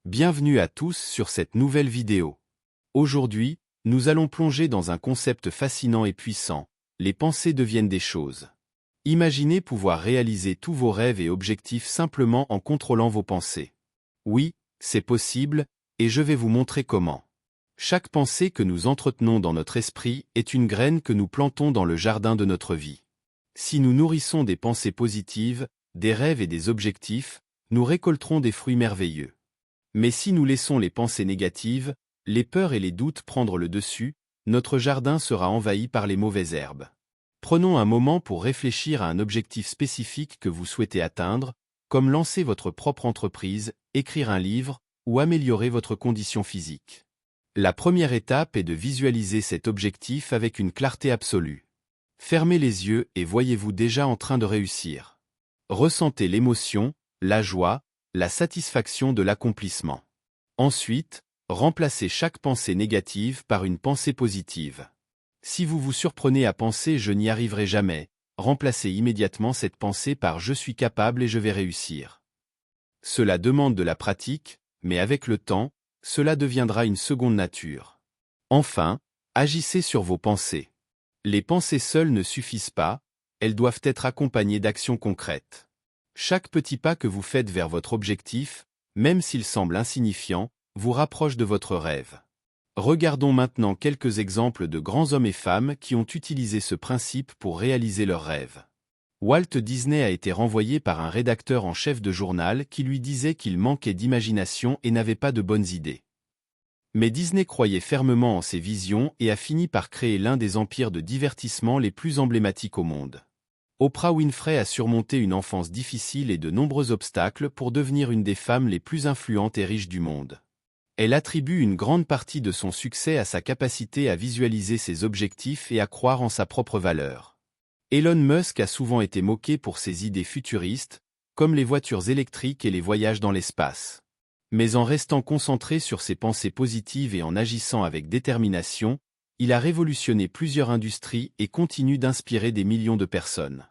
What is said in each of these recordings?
Bienvenue à tous sur cette nouvelle vidéo. Aujourd'hui, nous allons plonger dans un concept fascinant et puissant. Les pensées deviennent des choses. Imaginez pouvoir réaliser tous vos rêves et objectifs simplement en contrôlant vos pensées. Oui, c'est possible, et je vais vous montrer comment. Chaque pensée que nous entretenons dans notre esprit est une graine que nous plantons dans le jardin de notre vie. Si nous nourrissons des pensées positives, des rêves et des objectifs, nous récolterons des fruits merveilleux. Mais si nous laissons les pensées négatives, les peurs et les doutes prendre le dessus, notre jardin sera envahi par les mauvaises herbes. Prenons un moment pour réfléchir à un objectif spécifique que vous souhaitez atteindre, comme lancer votre propre entreprise, écrire un livre ou améliorer votre condition physique. La première étape est de visualiser cet objectif avec une clarté absolue. Fermez les yeux et voyez-vous déjà en train de réussir. Ressentez l'émotion, la joie, la satisfaction de l'accomplissement. Ensuite, remplacez chaque pensée négative par une pensée positive. Si vous vous surprenez à penser « je n'y arriverai jamais », remplacez immédiatement cette pensée par « je suis capable et je vais réussir ». Cela demande de la pratique, mais avec le temps, cela deviendra une seconde nature. Enfin, agissez sur vos pensées. Les pensées seules ne suffisent pas, elles doivent être accompagnées d'actions concrètes. Chaque petit pas que vous faites vers votre objectif, même s'il semble insignifiant, vous rapproche de votre rêve. Regardons maintenant quelques exemples de grands hommes et femmes qui ont utilisé ce principe pour réaliser leurs rêves. Walt Disney a été renvoyé par un rédacteur en chef de journal qui lui disait qu'il manquait d'imagination et n'avait pas de bonnes idées. Mais Disney croyait fermement en ses visions et a fini par créer l'un des empires de divertissement les plus emblématiques au monde. Oprah Winfrey a surmonté une enfance difficile et de nombreux obstacles pour devenir une des femmes les plus influentes et riches du monde. Elle attribue une grande partie de son succès à sa capacité à visualiser ses objectifs et à croire en sa propre valeur. Elon Musk a souvent été moqué pour ses idées futuristes, comme les voitures électriques et les voyages dans l'espace. Mais en restant concentré sur ses pensées positives et en agissant avec détermination, il a révolutionné plusieurs industries et continue d'inspirer des millions de personnes.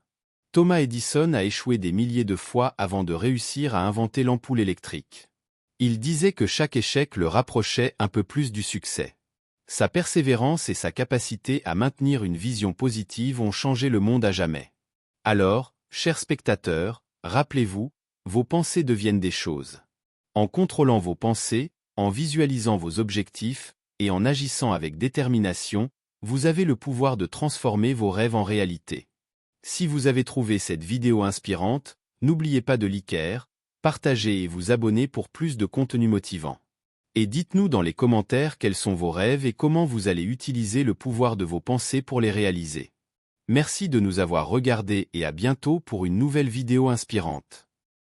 Thomas Edison a échoué des milliers de fois avant de réussir à inventer l'ampoule électrique. Il disait que chaque échec le rapprochait un peu plus du succès. Sa persévérance et sa capacité à maintenir une vision positive ont changé le monde à jamais. Alors, chers spectateurs, rappelez-vous, vos pensées deviennent des choses. En contrôlant vos pensées, en visualisant vos objectifs, et en agissant avec détermination, vous avez le pouvoir de transformer vos rêves en réalité. Si vous avez trouvé cette vidéo inspirante, n'oubliez pas de liker, partager et vous abonner pour plus de contenu motivant. Et dites-nous dans les commentaires quels sont vos rêves et comment vous allez utiliser le pouvoir de vos pensées pour les réaliser. Merci de nous avoir regardés et à bientôt pour une nouvelle vidéo inspirante.